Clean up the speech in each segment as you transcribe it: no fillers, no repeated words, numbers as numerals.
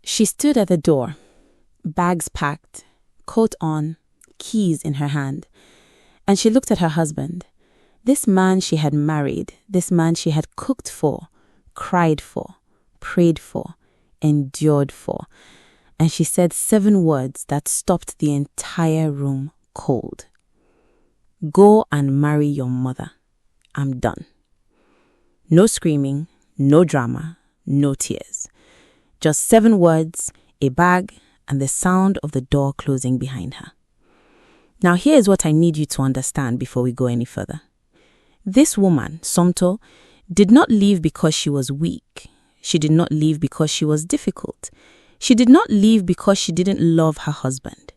She stood at the door, bags packed, coat on, keys in her hand, and she looked at her husband. This man she had married, this man she had cooked for, cried for, prayed for, endured for. And she said 7 words that stopped the entire room cold. Go and marry your mother. I'm done. No screaming, no drama, no tears. Just 7 words, a bag, and the sound of the door closing behind her. Now here is what I need you to understand before we go any further. This woman, Somto, did not leave because she was weak. She did not leave because she was difficult. She did not leave because she didn't love her husband.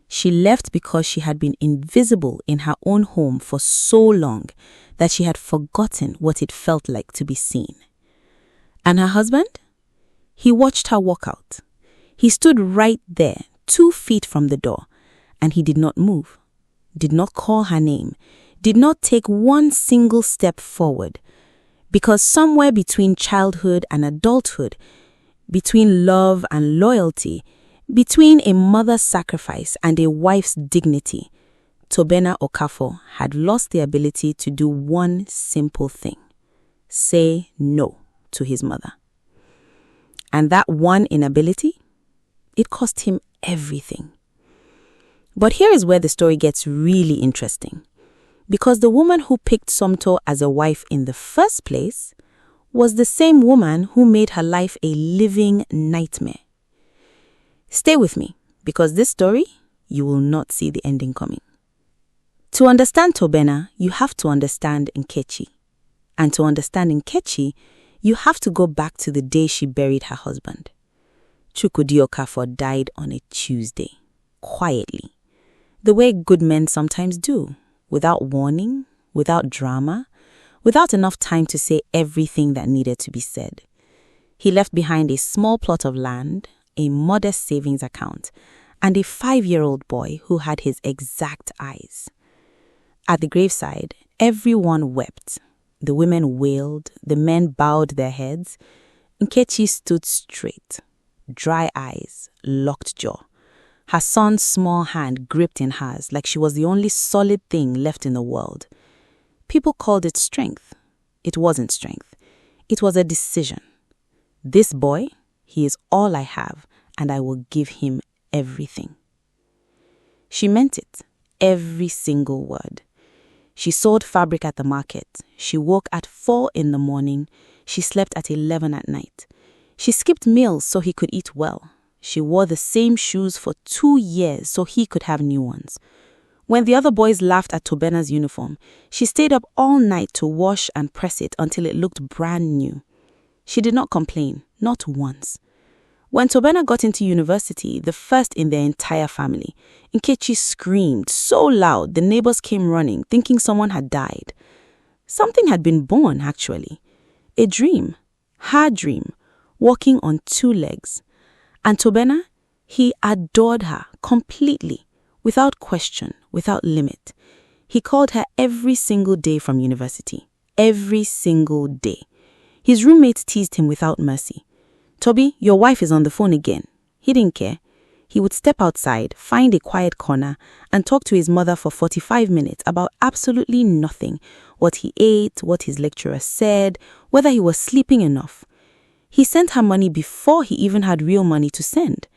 She left because she had been invisible in her own home for so long that she had forgotten what it felt like to be seen. And her husband? He watched her walk out. He stood right there, 2 feet from the door, and he did not move, did not call her name, did not take one single step forward, because somewhere between childhood and adulthood, between love and loyalty, between a mother's sacrifice and a wife's dignity, Tobena Okafor had lost the ability to do one simple thing: say no to his mother. And that one inability, it cost him everything. But here is where the story gets really interesting. Because the woman who picked Somto as a wife in the first place was the same woman who made her life a living nightmare. Stay with me, because this story, you will not see the ending coming. To understand Tobena, you have to understand Nkechi. And to understand Nkechi, you have to go back to the day she buried her husband. Chukwudi Okafor died on a Tuesday, quietly, the way good men sometimes do, without warning, without drama, without enough time to say everything that needed to be said. He left behind a small plot of land, a modest savings account, and a 5-year-old boy who had his exact eyes. At the graveside, everyone wept. The women wailed, the men bowed their heads. Nkechi stood straight, dry eyes, locked jaw. Her son's small hand gripped in hers like she was the only solid thing left in the world. People called it strength. It wasn't strength. It was a decision. This boy, he is all I have, and I will give him everything. She meant it, every single word. She sold fabric at the market. She woke at 4 in the morning. She slept at 11 at night. She skipped meals so he could eat well. She wore the same shoes for 2 years so he could have new ones. When the other boys laughed at Tobena's uniform, she stayed up all night to wash and press it until it looked brand new. She did not complain, not once. When Tobena got into university, the first in their entire family, Nkechi screamed so loud the neighbors came running, thinking someone had died. Something had been born, actually. A dream, her dream, walking on 2 legs. And Tobena, he adored her completely, without question, without limit. He called her every single day from university. Every single day. His roommates teased him without mercy. Toby, your wife is on the phone again. He didn't care. He would step outside, find a quiet corner, and talk to his mother for 45 minutes about absolutely nothing. What he ate, what his lecturer said, whether he was sleeping enough. He sent her money before he even had real money to send.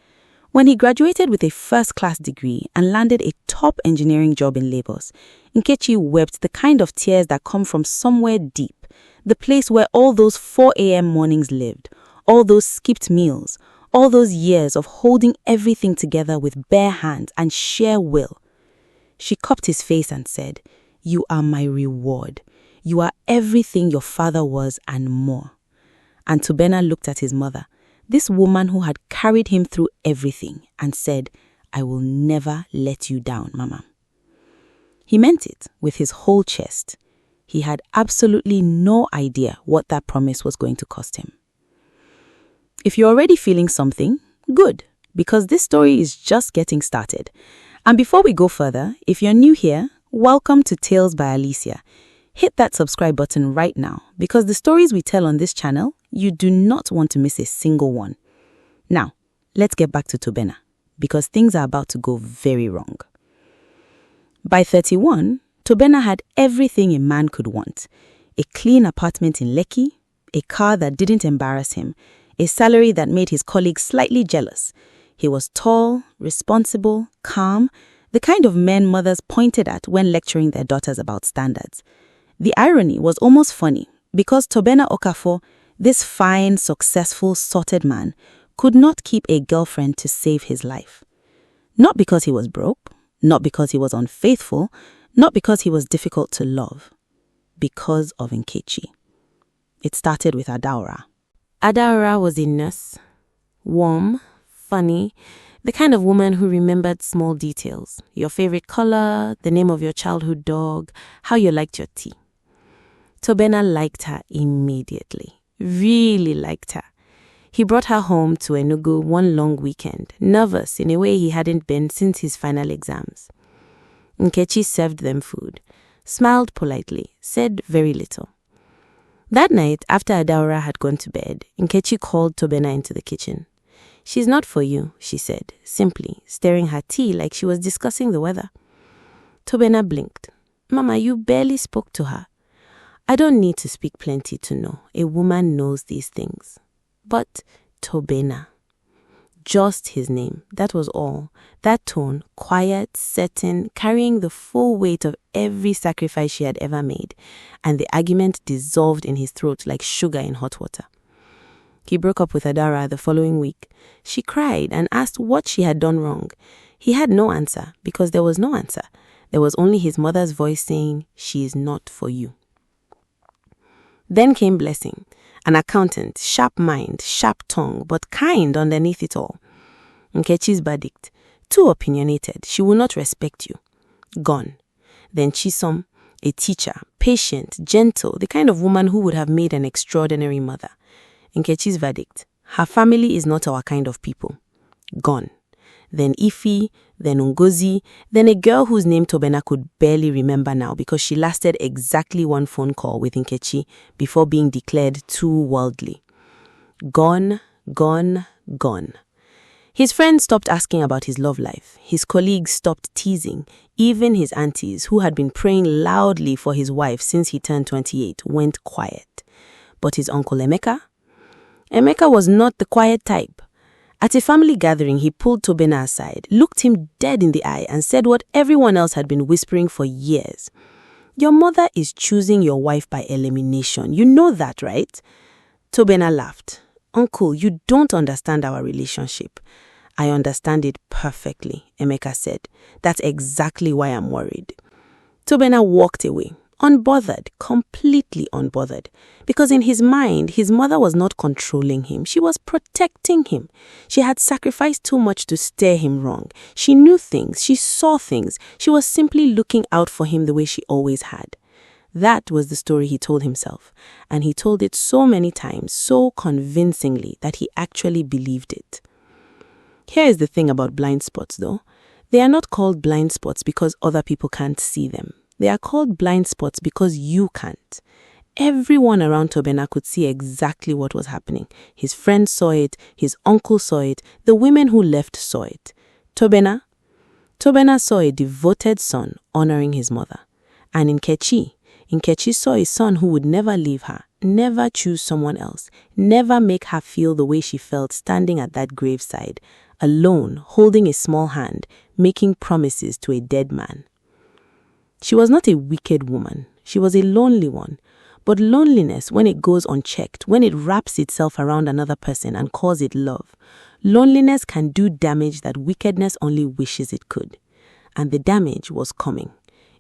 When he graduated with a first-class degree and landed a top engineering job in Lagos, Nkechi wept the kind of tears that come from somewhere deep, the place where all those 4 a.m. mornings lived, all those skipped meals, all those years of holding everything together with bare hands and sheer will. She cupped his face and said, "You are my reward. You are everything your father was and more." And Tobena looked at his mother, this woman who had carried him through everything, and said, "I will never let you down, Mama." He meant it with his whole chest. He had absolutely no idea what that promise was going to cost him. If you're already feeling something, good, because this story is just getting started. And before we go further, if you're new here, welcome to Tales by ALYSIA. Hit that subscribe button right now, because the stories we tell on this channel, you do not want to miss a single one. Now, let's get back to Tobena, because things are about to go very wrong. By 31, Tobena had everything a man could want. A clean apartment in Lekki, a car that didn't embarrass him, a salary that made his colleagues slightly jealous. He was tall, responsible, calm, the kind of men mothers pointed at when lecturing their daughters about standards. The irony was almost funny, because Tobena Okafor, this fine, successful, sorted man, could not keep a girlfriend to save his life. Not because he was broke, not because he was unfaithful, not because he was difficult to love. Because of Nkechi. It started with Adaora. Adaora was a nurse. Warm, funny, the kind of woman who remembered small details. Your favorite color, the name of your childhood dog, how you liked your tea. Tobena liked her immediately. Really liked her. He brought her home to Enugu one long weekend, nervous in a way he hadn't been since his final exams. Nkechi served them food, smiled politely, said very little. That night, after Adaora had gone to bed, Nkechi called Tobena into the kitchen. "She's not for you," she said, simply, stirring her tea like she was discussing the weather. Tobena blinked. "Mama, you barely spoke to her." "I don't need to speak plenty to know. A woman knows these things." But Tobena. Just his name, that was all. That tone, quiet, certain, carrying the full weight of every sacrifice she had ever made, and the argument dissolved in his throat like sugar in hot water. He broke up with Adaora the following week. She cried and asked what she had done wrong. He had no answer, because there was no answer. There was only his mother's voice saying, "She is not for you." Then came Blessing, an accountant, sharp mind, sharp tongue, but kind underneath it all. Nkechi's verdict, too opinionated, she will not respect you. Gone. Then Chisom, a teacher, patient, gentle, the kind of woman who would have made an extraordinary mother. Nkechi's verdict, her family is not our kind of people. Gone. Then Ifi, then Ngozi, then a girl whose name Tobena could barely remember now because she lasted exactly one phone call with Nkechi before being declared too worldly. Gone, gone, gone. His friends stopped asking about his love life. His colleagues stopped teasing. Even his aunties, who had been praying loudly for his wife since he turned 28, went quiet. But his uncle Emeka? Emeka was not the quiet type. At a family gathering, he pulled Tobena aside, looked him dead in the eye, and said what everyone else had been whispering for years. "Your mother is choosing your wife by elimination. You know that, right?" Tobena laughed. "Uncle, you don't understand our relationship." "I understand it perfectly," Emeka said. "That's exactly why I'm worried." Tobena walked away. Unbothered, completely unbothered. Because in his mind, his mother was not controlling him. She was protecting him. She had sacrificed too much to steer him wrong. She knew things. She saw things. She was simply looking out for him the way she always had. That was the story he told himself. And he told it so many times, so convincingly, that he actually believed it. Here is the thing about blind spots, though. They are not called blind spots because other people can't see them. They are called blind spots because you can't. Everyone around Tobena could see exactly what was happening. His friends saw it, his uncle saw it, the women who left saw it. Tobena saw a devoted son honoring his mother. And Nkechi saw a son who would never leave her, never choose someone else, never make her feel the way she felt standing at that graveside, alone, holding a small hand, making promises to a dead man. She was not a wicked woman. She was a lonely one. But loneliness, when it goes unchecked, when it wraps itself around another person and calls it love, loneliness can do damage that wickedness only wishes it could. And the damage was coming.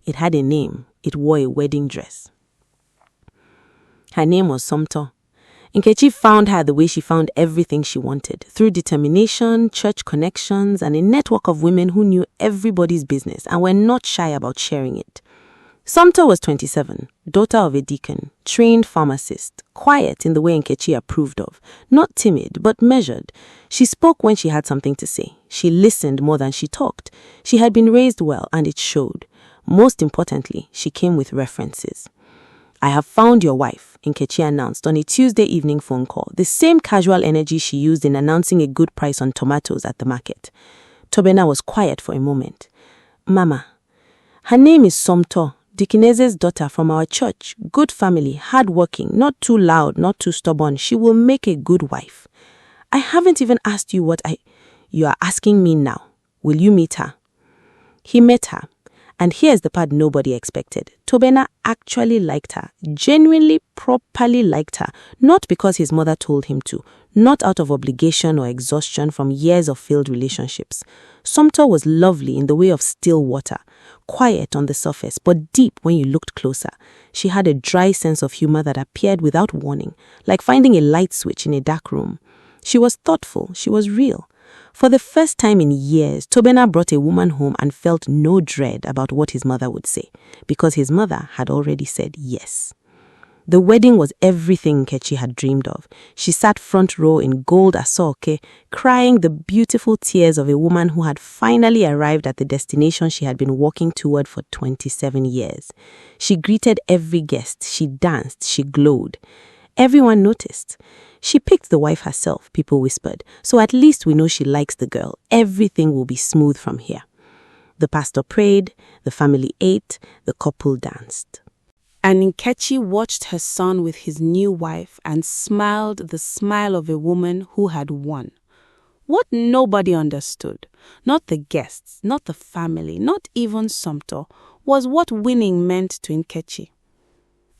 It had a name. It wore a wedding dress. Her name was Somto. Nkechi found her the way she found everything she wanted, through determination, church connections, and a network of women who knew everybody's business and were not shy about sharing it. Somto was 27, daughter of a deacon, trained pharmacist, quiet in the way Nkechi approved of, not timid, but measured. She spoke when she had something to say. She listened more than she talked. She had been raised well, and it showed. Most importantly, she came with references. "I have found your wife," Nkechi announced on a Tuesday evening phone call, the same casual energy she used in announcing a good price on tomatoes at the market. Tobena was quiet for a moment. "Mama, her name is Somto, Dikineze's daughter from our church. Good family, hardworking, not too loud, not too stubborn. She will make a good wife. I haven't even asked you you are asking me now. Will you meet her?" He met her. And here's the part nobody expected. Tobena actually liked her, genuinely, properly liked her, not because his mother told him to, not out of obligation or exhaustion from years of failed relationships. Somto was lovely in the way of still water, quiet on the surface, but deep when you looked closer. She had a dry sense of humor that appeared without warning, like finding a light switch in a dark room. She was thoughtful, she was real. For the first time in years, Tobena brought a woman home and felt no dread about what his mother would say, because his mother had already said yes. The wedding was everything Nkechi had dreamed of. She sat front row in gold asoke, crying the beautiful tears of a woman who had finally arrived at the destination she had been walking toward for 27 years. She greeted every guest, she danced, she glowed. Everyone noticed. She picked the wife herself, people whispered, so at least we know she likes the girl. Everything will be smooth from here. The pastor prayed, the family ate, the couple danced. And Nkechi watched her son with his new wife and smiled the smile of a woman who had won. What nobody understood, not the guests, not the family, not even Somto, was what winning meant to Nkechi.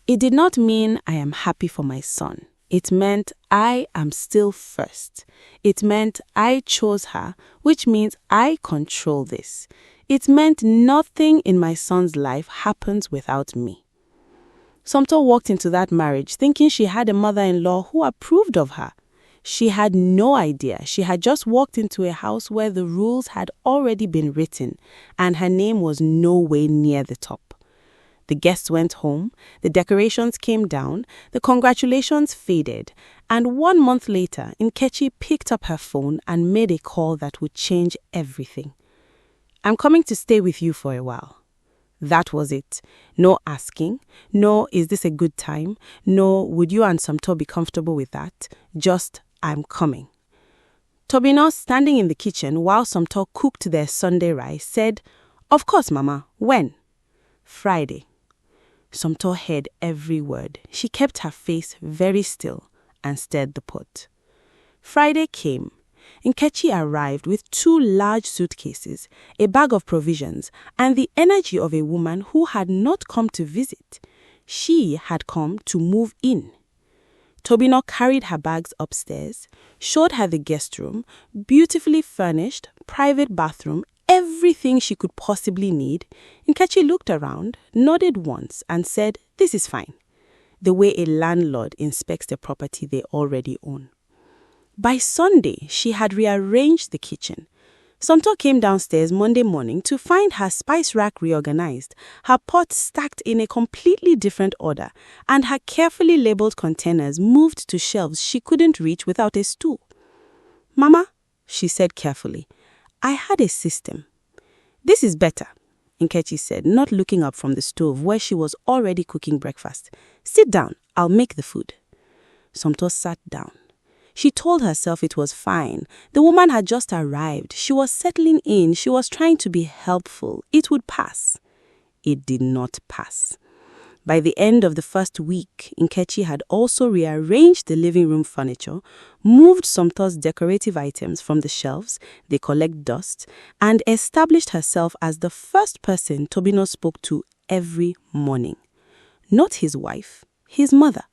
It did not mean I am happy for my son. It meant I am still first. It meant I chose her, which means I control this. It meant nothing in my son's life happens without me. Somto walked into that marriage thinking she had a mother-in-law who approved of her. She had no idea. She had just walked into a house where the rules had already been written and her name was no way near the top. The guests went home, the decorations came down, the congratulations faded, and 1 month later, Nkechi picked up her phone and made a call that would change everything. "I'm coming to stay with you for a while." That was it. No asking. No, is this a good time? No, would you and Somto be comfortable with that? Just, I'm coming. Tobina, standing in the kitchen while Somto cooked their Sunday rice, said, "Of course, Mama. When?" "Friday." Somto heard every word. She kept her face very still and stirred the pot. Friday came. Nkechi arrived with 2 large suitcases, a bag of provisions, and the energy of a woman who had not come to visit. She had come to move in. Tobino carried her bags upstairs, showed her the guest room, beautifully furnished, private bathroom, everything she could possibly need. Nkechi looked around, nodded once, and said, "This is fine," the way a landlord inspects the property they already own. By Sunday, she had rearranged the kitchen. Somto came downstairs Monday morning to find her spice rack reorganized, her pots stacked in a completely different order, and her carefully labeled containers moved to shelves she couldn't reach without a stool. "Mama," she said carefully, "I had a system." "This is better," Nkechi said, not looking up from the stove where she was already cooking breakfast. "Sit down, I'll make the food." Somto sat down. She told herself it was fine. The woman had just arrived. She was settling in. She was trying to be helpful. It would pass. It did not pass. By the end of the first week, Nkechi had also rearranged the living room furniture, moved Somto's decorative items from the shelves, they collect dust, and established herself as the first person Tobino spoke to every morning. Not his wife, his mother.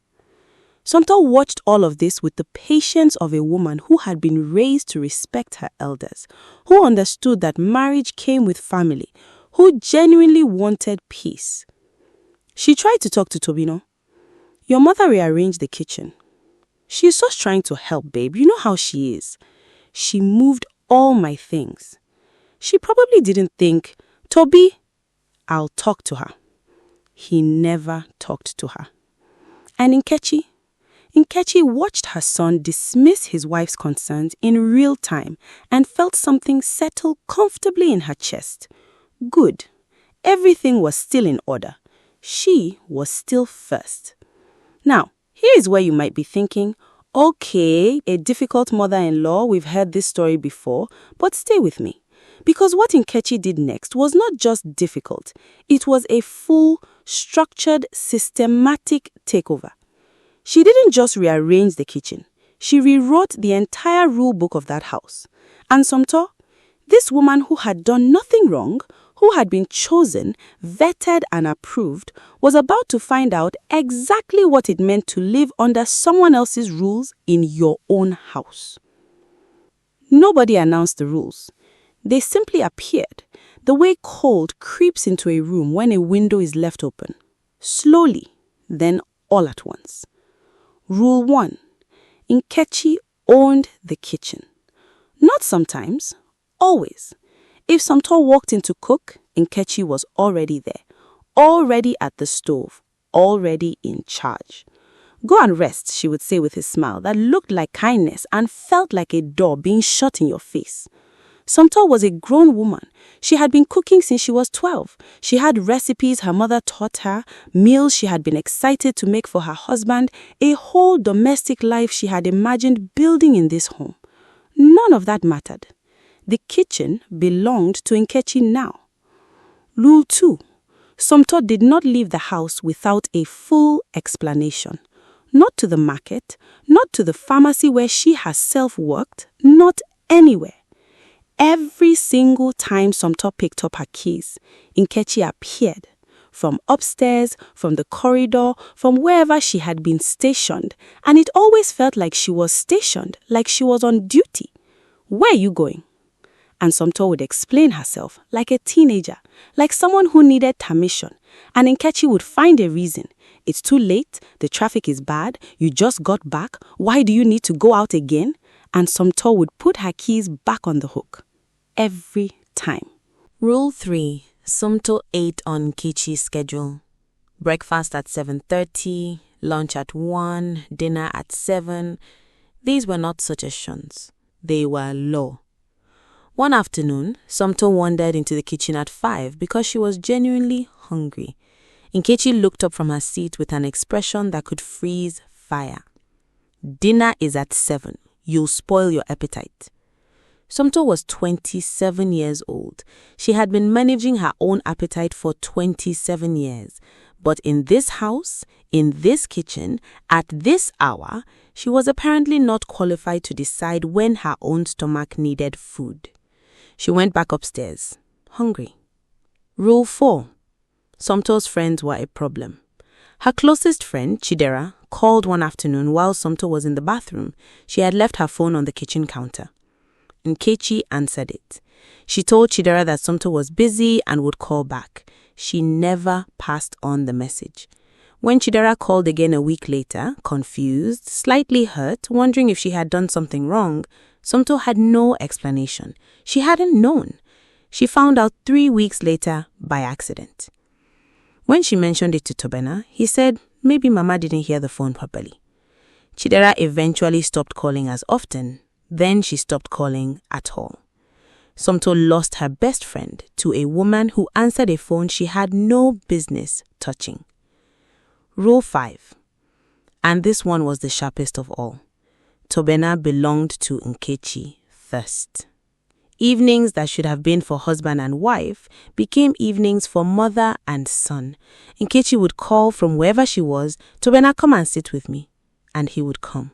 Somto watched all of this with the patience of a woman who had been raised to respect her elders, who understood that marriage came with family, who genuinely wanted peace. She tried to talk to Tobino. "Your mother rearranged the kitchen." "She's just trying to help, babe. You know how she is." "She moved all my things." She probably didn't think, "Toby, I'll talk to her." He never talked to her. And Nkechi watched her son dismiss his wife's concerns in real time and felt something settle comfortably in her chest. Good. Everything was still in order. She was still first. Now, here is where you might be thinking, okay, a difficult mother-in-law, we've heard this story before, but stay with me. Because what Nkechi did next was not just difficult, it was a full, structured, systematic takeover. She didn't just rearrange the kitchen, she rewrote the entire rule book of that house. And Somto, this woman who had done nothing wrong, who had been chosen, vetted and approved, was about to find out exactly what it meant to live under someone else's rules in your own house. Nobody announced the rules. They simply appeared, the way cold creeps into a room when a window is left open. Slowly, then all at once. Rule 1. Nkechi owned the kitchen. Not sometimes, always. If Somto walked in to cook, Nkechi was already there, already at the stove, already in charge. Go and rest, she would say with a smile that looked like kindness and felt like a door being shut in your face. Somto was a grown woman. She had been cooking since she was 12. She had recipes her mother taught her, meals she had been excited to make for her husband, a whole domestic life she had imagined building in this home. None of that mattered. The kitchen belonged to Nkechi now. Rule 2. Somto did not leave the house without a full explanation. Not to the market, not to the pharmacy where she herself worked, not anywhere. Every single time Somto picked up her keys, Nkechi appeared. From upstairs, from the corridor, from wherever she had been stationed, and it always felt like she was stationed, like she was on duty. Where are you going? And Somto would explain herself like a teenager, like someone who needed permission. And Nkechi would find a reason. It's too late, the traffic is bad, you just got back, why do you need to go out again? And Somto would put her keys back on the hook. Every time. Rule 3. Somto ate on Nkechi's schedule. Breakfast at 7:30, lunch at 1, dinner at 7. These were not suggestions. They were law. One afternoon, Somto wandered into the kitchen at 5 because she was genuinely hungry. Nkechi looked up from her seat with an expression that could freeze fire. Dinner is at 7. You'll spoil your appetite. Somto was 27 years old. She had been managing her own appetite for 27 years. But in this house, in this kitchen, at this hour, she was apparently not qualified to decide when her own stomach needed food. She went back upstairs, hungry. Rule 4. Somto's friends were a problem. Her closest friend, Chidera, called one afternoon while Somto was in the bathroom. She had left her phone on the kitchen counter. Nkechi answered it. She told Chidera that Somto was busy and would call back. She never passed on the message. When Chidera called again a week later, confused, slightly hurt, wondering if she had done something wrong, Somto had no explanation. She hadn't known. She found out 3 weeks later by accident. When she mentioned it to Tobena, he said maybe Mama didn't hear the phone properly. Chidera eventually stopped calling as often. Then she stopped calling at all. Somto lost her best friend to a woman who answered a phone she had no business touching. Rule 5. And this one was the sharpest of all. Tobena belonged to Nkechi first. Evenings that should have been for husband and wife became evenings for mother and son. Nkechi would call from wherever she was, Tobena, come and sit with me. And he would come.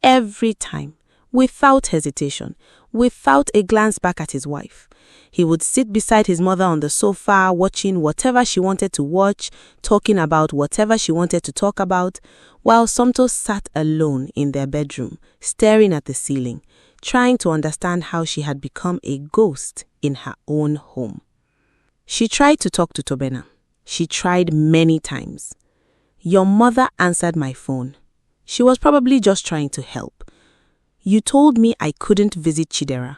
Every time. Without hesitation, without a glance back at his wife. He would sit beside his mother on the sofa, watching whatever she wanted to watch, talking about whatever she wanted to talk about, while Somto sat alone in their bedroom, staring at the ceiling, trying to understand how she had become a ghost in her own home. She tried to talk to Tobena. She tried many times. Your mother answered my phone. She was probably just trying to help. You told me I couldn't visit Chidera.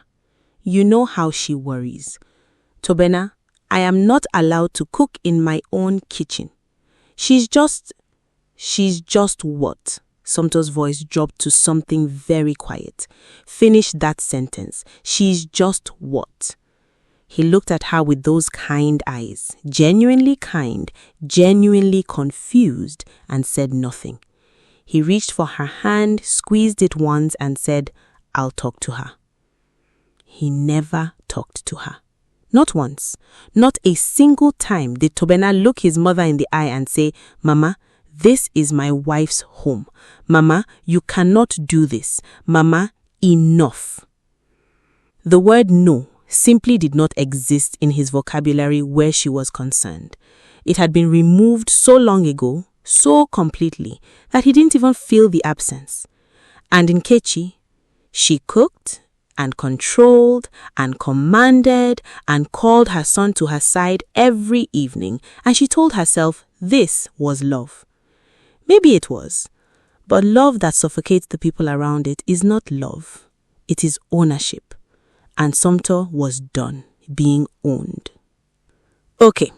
You know how she worries. Tobena, I am not allowed to cook in my own kitchen. She's just what? Somto's voice dropped to something very quiet. Finish that sentence. She's just what? He looked at her with those kind eyes, genuinely kind, genuinely confused, and said nothing. He reached for her hand, squeezed it once, and said, "I'll talk to her." He never talked to her. Not once, not a single time did Tobena look his mother in the eye and say, "Mama, this is my wife's home. Mama, you cannot do this. Mama, enough." The word no simply did not exist in his vocabulary where she was concerned. It had been removed so long ago, so completely, that he didn't even feel the absence. And in Nkechi, she cooked and controlled and commanded and called her son to her side every evening, and she told herself this was love. Maybe it was, but love that suffocates the people around it is not love. It is ownership. And Somto was done being owned. Okay,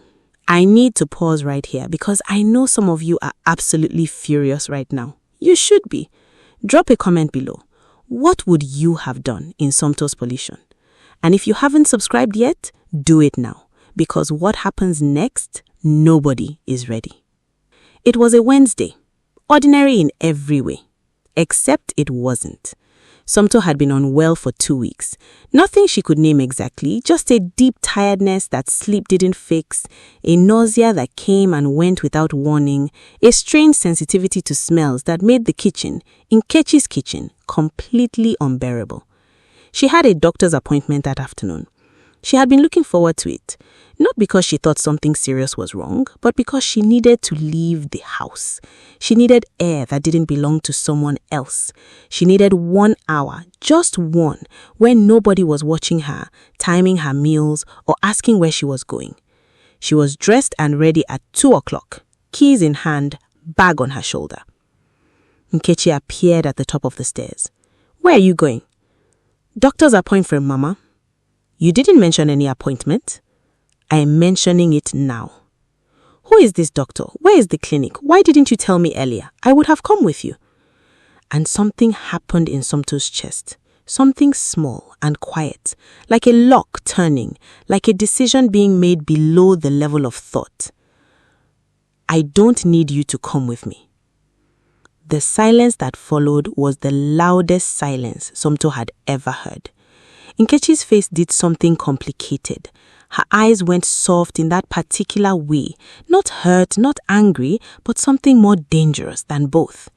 I need to pause right here because I know some of you are absolutely furious right now. You should be. Drop a comment below. What would you have done in Somto's position? And if you haven't subscribed yet, do it now, because what happens next, nobody is ready. It was a Wednesday, ordinary in every way, except it wasn't. Somto had been unwell for 2 weeks. Nothing she could name exactly, just a deep tiredness that sleep didn't fix, a nausea that came and went without warning, a strange sensitivity to smells that made the kitchen, Nkechi's kitchen, completely unbearable. She had a doctor's appointment that afternoon. She had been looking forward to it, not because she thought something serious was wrong, but because she needed to leave the house. She needed air that didn't belong to someone else. She needed 1 hour, just one, when nobody was watching her, timing her meals, or asking where she was going. She was dressed and ready at 2 o'clock, keys in hand, bag on her shoulder. Nkechi appeared at the top of the stairs. "Where are you going?" "Doctor's appointment, Mama." "You didn't mention any appointment." "I am mentioning it now." "Who is this doctor? Where is the clinic? Why didn't you tell me earlier? I would have come with you." And something happened in Somto's chest. Something small and quiet, like a lock turning, like a decision being made below the level of thought. "I don't need you to come with me." The silence that followed was the loudest silence Somto had ever heard. Nkechi's face did something complicated. Her eyes went soft in that particular way, not hurt, not angry, but something more dangerous than both.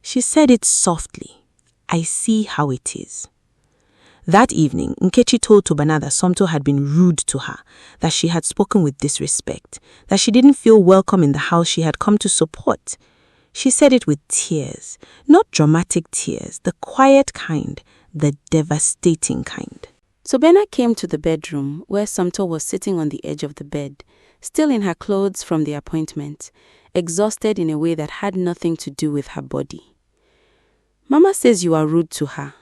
She said it softly, "I see how it is." That evening, Nkechi told Tobena that Somto had been rude to her, that she had spoken with disrespect, that she didn't feel welcome in the house she had come to support. She said it with tears, not dramatic tears, the quiet kind, the devastating kind. Tobena came to the bedroom where Somto was sitting on the edge of the bed, still in her clothes from the appointment, exhausted in a way that had nothing to do with her body. "Mama says you are rude to her."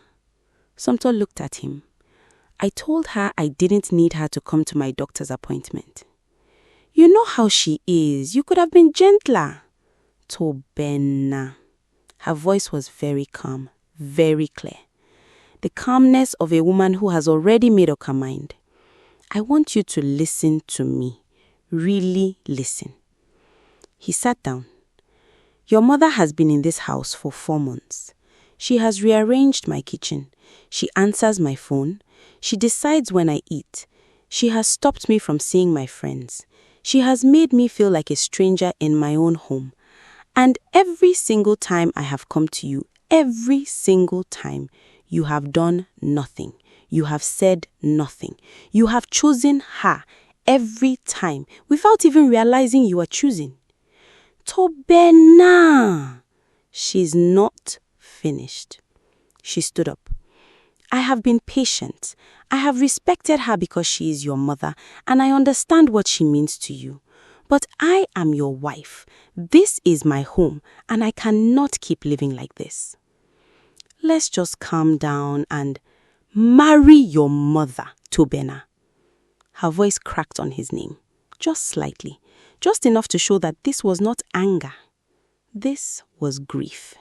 Somto looked at him. "I told her I didn't need her to come to my doctor's appointment." "You know how she is. You could have been gentler." "Tobena." Her voice was very calm, very clear. The calmness of a woman who has already made up her mind. "I want you to listen to me. Really listen." He sat down. "Your mother has been in this house for 4 months. She has rearranged my kitchen. She answers my phone. She decides when I eat. She has stopped me from seeing my friends. She has made me feel like a stranger in my own home. And every single time I have come to you, every single time, you have done nothing. You have said nothing. You have chosen her every time without even realizing you are choosing." "Tobena!" She's not finished. She stood up. "I have been patient. I have respected her because she is your mother, and I understand what she means to you. But I am your wife. This is my home, and I cannot keep living like this. Let's just calm down and marry your mother, Tobena." Her voice cracked on his name, just slightly, just enough to show that this was not anger. This was grief.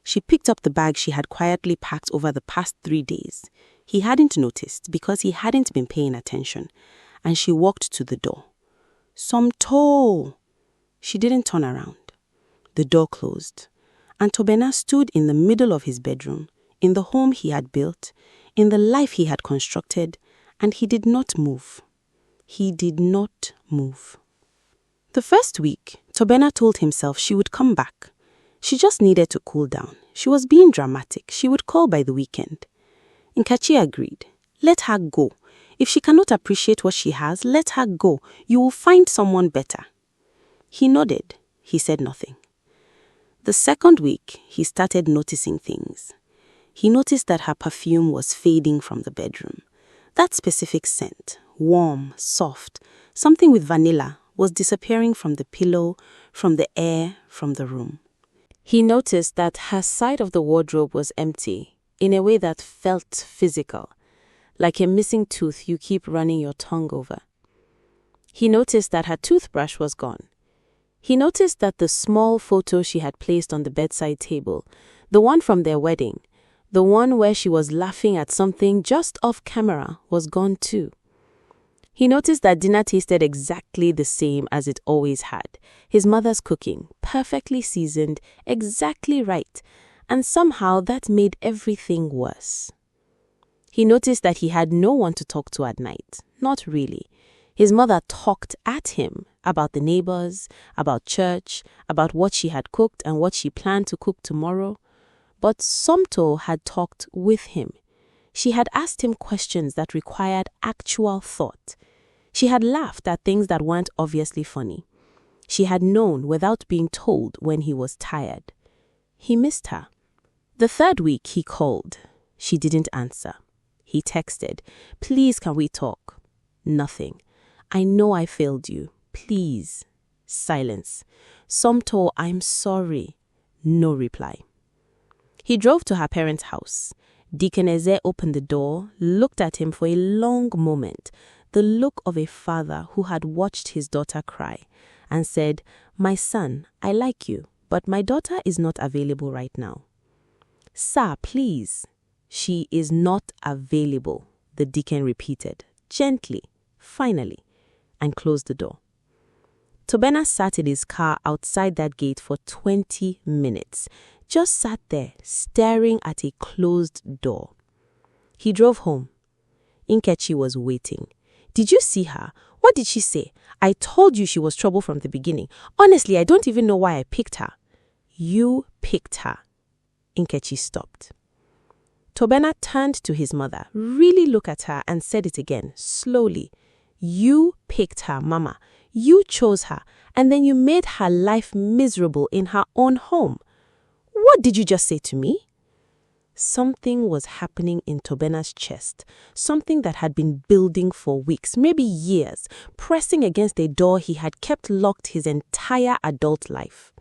She picked up the bag she had quietly packed over the past 3 days. He hadn't noticed because he hadn't been paying attention, and she walked to the door. Somto! She didn't turn around. The door closed, and Tobena stood in the middle of his bedroom, in the home he had built, in the life he had constructed, and he did not move. He did not move. The first week, Tobena told himself she would come back. She just needed to cool down. She was being dramatic. She would call by the weekend. Nkechi agreed. Let her go. If she cannot appreciate what she has, let her go. You will find someone better. He nodded. He said nothing. The second week, he started noticing things. He noticed that her perfume was fading from the bedroom. That specific scent, warm, soft, something with vanilla, was disappearing from the pillow, from the air, from the room. He noticed that her side of the wardrobe was empty, in a way that felt physical, like a missing tooth you keep running your tongue over. He noticed that her toothbrush was gone. He noticed that the small photo she had placed on the bedside table, the one from their wedding, the one where she was laughing at something just off camera, was gone too. He noticed that dinner tasted exactly the same as it always had. His mother's cooking, perfectly seasoned, exactly right, and somehow that made everything worse. He noticed that he had no one to talk to at night. Not really. His mother talked at him about the neighbors, about church, about what she had cooked and what she planned to cook tomorrow. But Somto had talked with him. She had asked him questions that required actual thought. She had laughed at things that weren't obviously funny. She had known without being told when he was tired. He missed her. The third week he called. She didn't answer. He texted, "Please, can we talk?" Nothing. "I know I failed you. Please." Silence. "Somto, I'm sorry." No reply. He drove to her parents' house. Dikeneze opened the door, looked at him for a long moment, the look of a father who had watched his daughter cry, and said, "My son, I like you, but my daughter is not available right now." "Sir, please." "She is not available," the deacon repeated, gently, finally, and closed the door. Tobena sat in his car outside that gate for 20 minutes, just sat there, staring at a closed door. He drove home. Nkechi was waiting. "Did you see her? What did she say? I told you she was trouble from the beginning. Honestly, I don't even know why I picked her." "You picked her." Nkechi stopped. Tobena turned to his mother, really looked at her and said it again, slowly. "You picked her, Mama. You chose her, and then you made her life miserable in her own home. What did you just say to me?" Something was happening in Tobena's chest, something that had been building for weeks, maybe years, pressing against a door he had kept locked his entire adult life.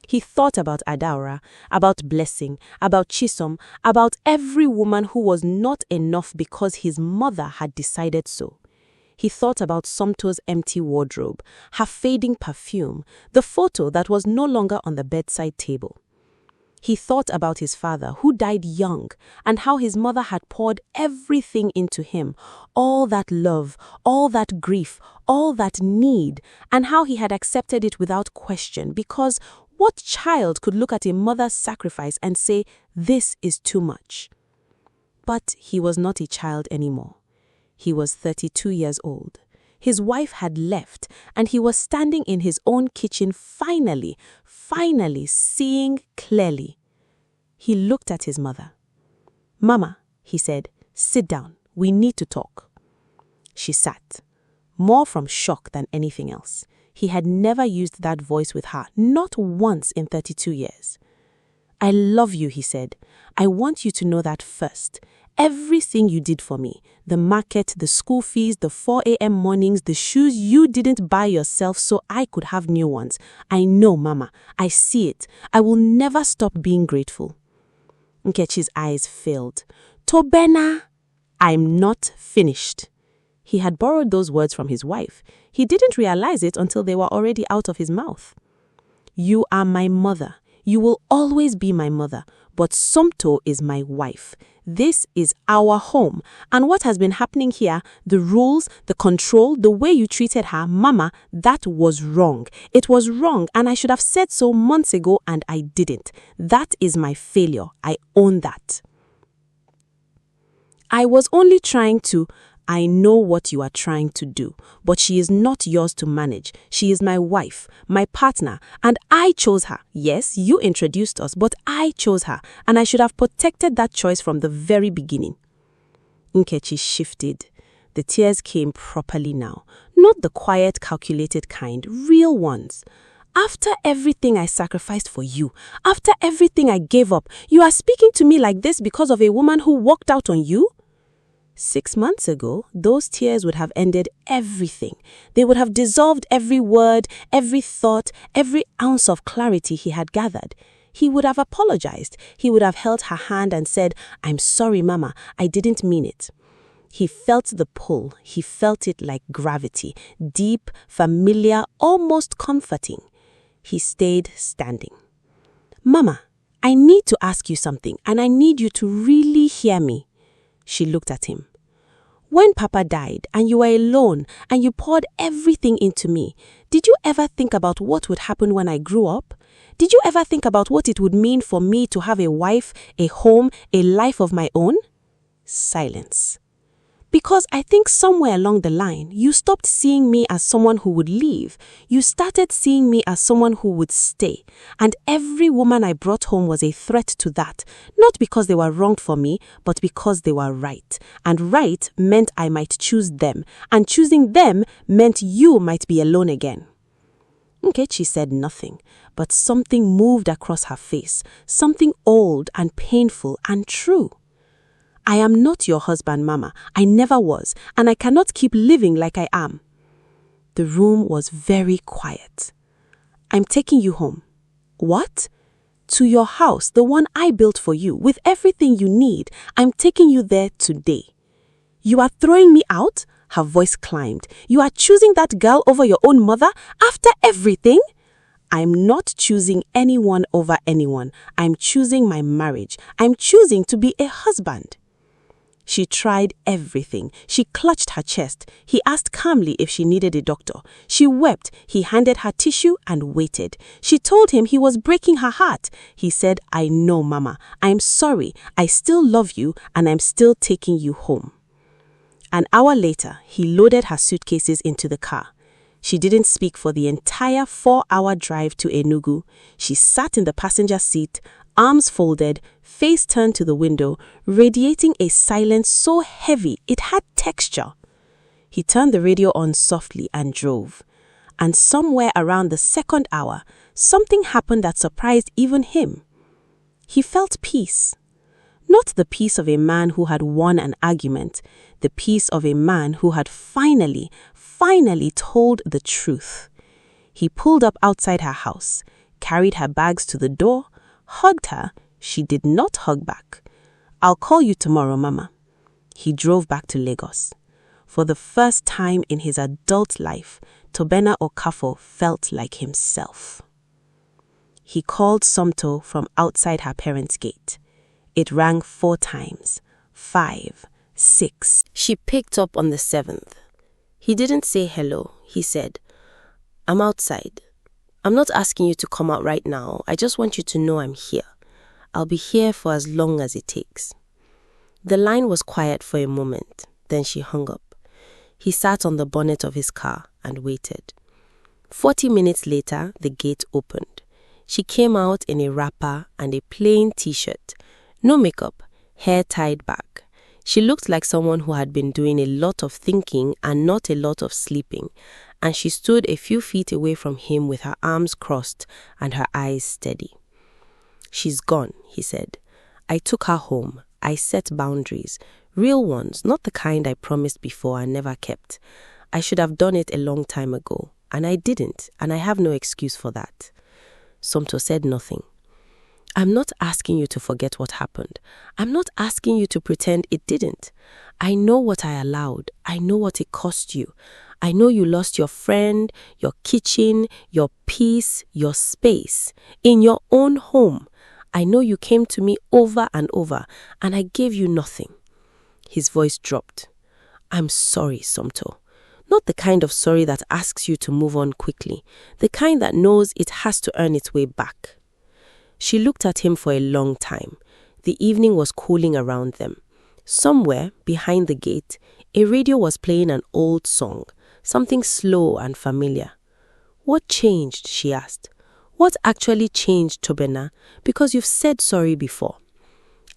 He thought about Adaora, about Blessing, about Chisom, about every woman who was not enough because his mother had decided so. He thought about Somto's empty wardrobe, her fading perfume, the photo that was no longer on the bedside table. He thought about his father, who died young, and how his mother had poured everything into him, all that love, all that grief, all that need, and how he had accepted it without question, because what child could look at a mother's sacrifice and say, "This is too much"? But he was not a child anymore. He was 32 years old. His wife had left, and he was standing in his own kitchen finally seeing clearly. He looked at his mother. "Mama," he said, "sit down. We need to talk." She sat, more from shock than anything else. He had never used that voice with her, not once in 32 years. "I love you," he said. "I want you to know that first. Everything you did for me, the market, the school fees, the 4 a.m. mornings, the shoes you didn't buy yourself so I could have new ones. I know, Mama. I see it. I will never stop being grateful." Nkechi's eyes filled. "Tobena, I'm not finished." He had borrowed those words from his wife. He didn't realize it until they were already out of his mouth. "You are my mother. You will always be my mother, but Somto is my wife. This is our home. And what has been happening here, the rules, the control, the way you treated her, Mama, that was wrong. It was wrong, and I should have said so months ago, and I didn't. That is my failure. I own that. I was only trying to... I know what you are trying to do, but she is not yours to manage. She is my wife, my partner, and I chose her. Yes, you introduced us, but I chose her, and I should have protected that choice from the very beginning. Nkechi shifted. The tears came properly now, not the quiet, calculated kind, real ones. After everything I sacrificed for you, after everything I gave up, you are speaking to me like this because of a woman who walked out on you? 6 months ago, those tears would have ended everything. They would have dissolved every word, every thought, every ounce of clarity he had gathered. He would have apologized. He would have held her hand and said, "I'm sorry, Mama, I didn't mean it." He felt the pull. He felt it like gravity, deep, familiar, almost comforting. He stayed standing. "Mama, I need to ask you something, and I need you to really hear me." She looked at him. "When Papa died and you were alone and you poured everything into me, did you ever think about what would happen when I grew up? Did you ever think about what it would mean for me to have a wife, a home, a life of my own?" Silence. "Because I think somewhere along the line, you stopped seeing me as someone who would leave. You started seeing me as someone who would stay. And every woman I brought home was a threat to that. Not because they were wrong for me, but because they were right. And right meant I might choose them. And choosing them meant you might be alone again." Nkechi said nothing, but something moved across her face. Something old and painful and true. "I am not your husband, Mama. I never was, and I cannot keep living like I am." The room was very quiet. "I'm taking you home." "What?" "To your house, the one I built for you, with everything you need. I'm taking you there today." "You are throwing me out?" Her voice climbed. "You are choosing that girl over your own mother after everything?" "I'm not choosing anyone over anyone. I'm choosing my marriage. I'm choosing to be a husband." She tried everything. She clutched her chest. He asked calmly if she needed a doctor. She wept. He handed her tissue and waited. She told him he was breaking her heart. He said, "I know, Mama. I'm sorry. I still love you and I'm still taking you home." An hour later, he loaded her suitcases into the car. She didn't speak for the entire 4-hour drive to Enugu. She sat in the passenger seat, arms folded, face turned to the window, radiating a silence so heavy it had texture. He turned the radio on softly and drove. And somewhere around the 2nd hour, something happened that surprised even him. He felt peace. Not the peace of a man who had won an argument, the peace of a man who had finally told the truth. He pulled up outside her house, carried her bags to the door, hugged her. She did not hug back. "I'll call you tomorrow, Mama." He drove back to Lagos. For the first time in his adult life, Tobena Okafo felt like himself. He called Somto from outside her parents' gate. It rang 4 times, 5, 6. She picked up on the 7th. He didn't say hello. He said, "I'm outside. I'm not asking you to come out right now. I just want you to know I'm here. I'll be here for as long as it takes." The line was quiet for a moment. Then she hung up. He sat on the bonnet of his car and waited. 40 minutes later, the gate opened. She came out in a wrapper and a plain t-shirt. No makeup, hair tied back. She looked like someone who had been doing a lot of thinking and not a lot of sleeping, and she stood a few feet away from him with her arms crossed and her eyes steady. "She's gone," he said. "I took her home. I set boundaries. Real ones, not the kind I promised before and never kept. I should have done it a long time ago, and I didn't, and I have no excuse for that." Somto said nothing. "I'm not asking you to forget what happened. I'm not asking you to pretend it didn't. I know what I allowed. I know what it cost you. I know you lost your friend, your kitchen, your peace, your space in your own home. I know you came to me over and over, and I gave you nothing." His voice dropped. "I'm sorry, Somto. Not the kind of sorry that asks you to move on quickly, the kind that knows it has to earn its way back." She looked at him for a long time. The evening was cooling around them. Somewhere, behind the gate, a radio was playing an old song, something slow and familiar. "What changed?" she asked. "What actually changed, Tobena? Because you've said sorry before."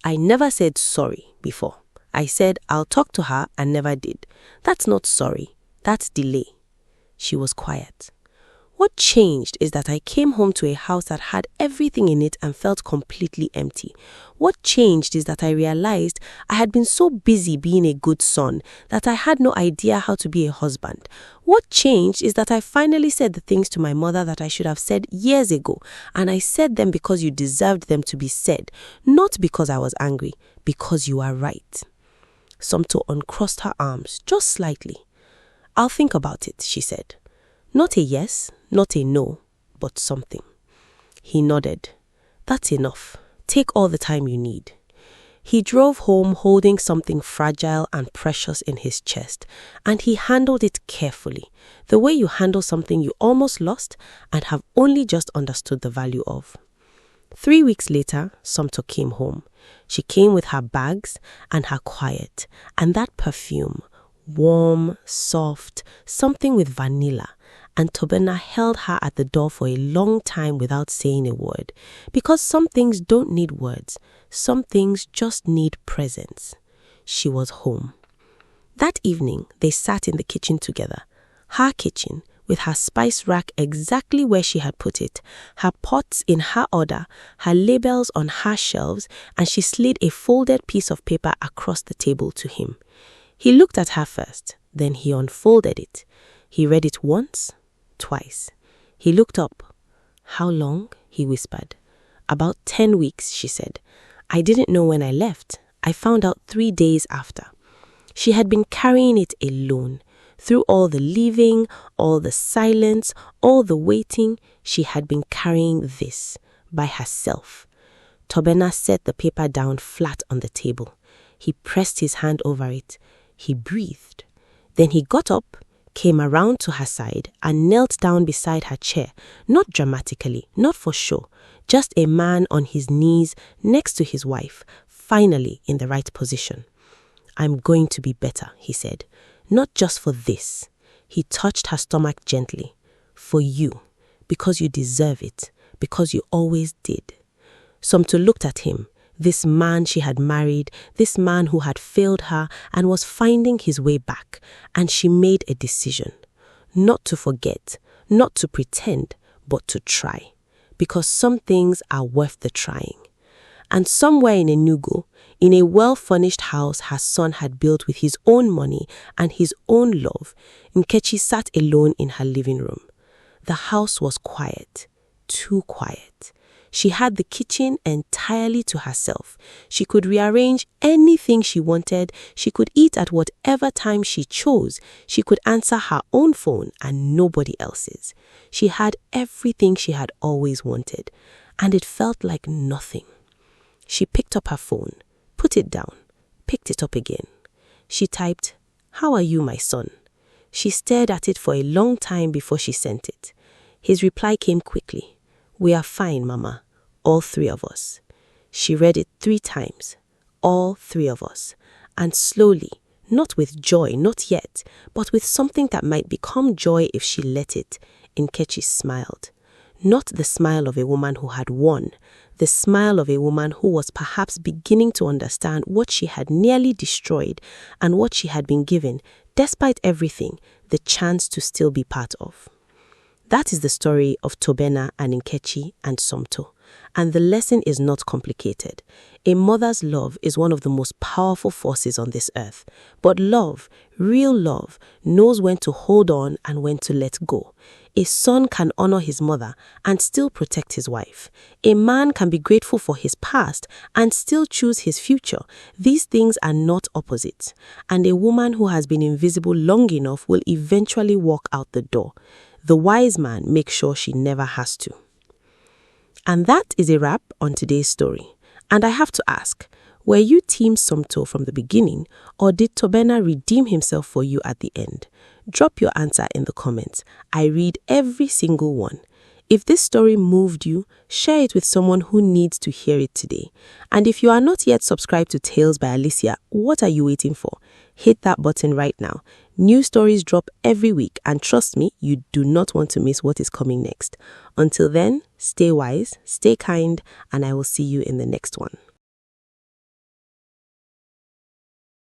"I never said sorry before. I said I'll talk to her and never did. That's not sorry. That's delay." She was quiet. "What changed is that I came home to a house that had everything in it and felt completely empty. What changed is that I realized I had been so busy being a good son that I had no idea how to be a husband. What changed is that I finally said the things to my mother that I should have said years ago, and I said them because you deserved them to be said, not because I was angry, because you are right." Somto uncrossed her arms just slightly. "I'll think about it," she said. Not a yes, not a no, but something. He nodded. "That's enough. Take all the time you need." He drove home holding something fragile and precious in his chest, and he handled it carefully, the way you handle something you almost lost and have only just understood the value of. 3 weeks later, Somto came home. She came with her bags and her quiet, and that perfume, warm, soft, something with vanilla. And Tobena held her at the door for a long time without saying a word, because some things don't need words, some things just need presence. She was home. That evening, they sat in the kitchen together. Her kitchen, with her spice rack exactly where she had put it, her pots in her order, her labels on her shelves, and she slid a folded piece of paper across the table to him. He looked at her first, then he unfolded it. He read it once, twice. He looked up. "How long?" he whispered. "About 10 weeks, she said. "I didn't know when I left. I found out 3 days after." She had been carrying it alone. Through all the leaving, all the silence, all the waiting, she had been carrying this by herself. Tobena set the paper down flat on the table. He pressed his hand over it. He breathed. Then he got up, came around to her side and knelt down beside her chair, not dramatically, not for show, just a man on his knees next to his wife, finally in the right position. "I'm going to be better," he said, "not just for this." He touched her stomach gently. "For you, because you deserve it, because you always did." Somto looked at him. This man she had married, this man who had failed her and was finding his way back, and she made a decision. Not to forget, not to pretend, but to try. Because some things are worth the trying. And somewhere in Enugu, in a well-furnished house her son had built with his own money and his own love, Nkechi sat alone in her living room. The house was quiet, too quiet. She had the kitchen entirely to herself. She could rearrange anything she wanted. She could eat at whatever time she chose. She could answer her own phone and nobody else's. She had everything she had always wanted, and it felt like nothing. She picked up her phone, put it down, picked it up again. She typed, "How are you, my son?" She stared at it for a long time before she sent it. His reply came quickly. "We are fine, Mama. All 3 of us." She read it 3 times. All 3 of us. And slowly, not with joy, not yet, but with something that might become joy if she let it, Nkechi smiled. Not the smile of a woman who had won, the smile of a woman who was perhaps beginning to understand what she had nearly destroyed and what she had been given, despite everything, the chance to still be part of. That is the story of Tobena and Nkechi and Somto. And the lesson is not complicated. A mother's love is one of the most powerful forces on this earth. But love, real love, knows when to hold on and when to let go. A son can honor his mother and still protect his wife. A man can be grateful for his past and still choose his future. These things are not opposites. And a woman who has been invisible long enough will eventually walk out the door. The wise man makes sure she never has to. And that is a wrap on today's story. And I have to ask, were you Team Somto from the beginning, or did Tobena redeem himself for you at the end? Drop your answer in the comments. I read every single one. If this story moved you, share it with someone who needs to hear it today. And if you are not yet subscribed to Tales by ALYSIA, what are you waiting for? Hit that button right now. New stories drop every week, and trust me, you do not want to miss what is coming next. Until then, stay wise, stay kind, and I will see you in the next one.